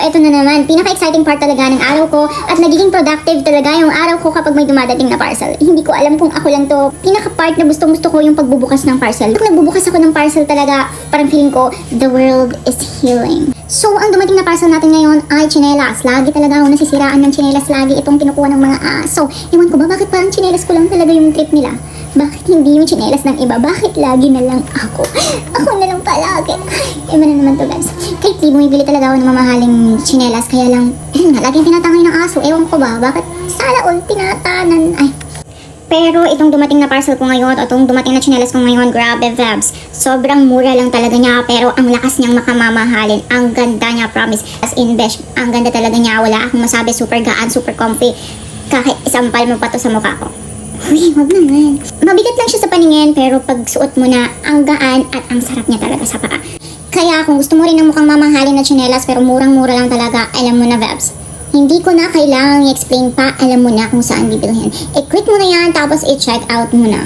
eto na naman. Pinaka-exciting part talaga ng araw ko at nagiging productive talaga yung araw ko kapag may dumadating na parcel. Hindi ko alam kung ako lang to. Pinaka-part na gustong-gusto ko yung pagbubukas ng parcel. Pag nagbubukas ako ng parcel talaga, parang feeling ko, the world is healing. So, ang dumating na parcel natin ngayon ay tsinelas. Lagi talaga ako nasisiraan ng tsinelas. Lagi itong kinukuha ng mga aso. Ewan ko ba, bakit parang tsinelas ko lang talaga yung trip nila? Bakit hindi yung tsinelas ng iba? Bakit lagi na lang ako? Ako na lang palagi. Iba na naman to, guys. Kahit di bumibili talaga ako ng mamahaling tsinelas, kaya lang, yun nga, laging tinatangay ng aso. Ewan ko ba, bakit sana all tinatanan? Ay. Pero itong dumating na parcel ko ngayon, o itong dumating na tsinelas ko ngayon, grabe vibes. Sobrang mura lang talaga niya, pero ang lakas niyang makamamahalin. Ang ganda niya, promise. As in, besh, ang ganda talaga niya. Wala akong masabi, super gaan, super comfy. Kahit isampal mo pa to sa mukha ko. Uy, wag naman. Mabigat lang siya sa paningin, pero pag suot mo na, ang gaan at ang sarap niya talaga sa paa. Kaya kung gusto mo rin ng mukhang mamahalin na tsinelas, pero murang-mura lang talaga, alam mo na, vibes. Hindi ko na kailangang i-explain pa, alam mo na kung saan bibilhin. I-click mo na yan, tapos i-check out mo na.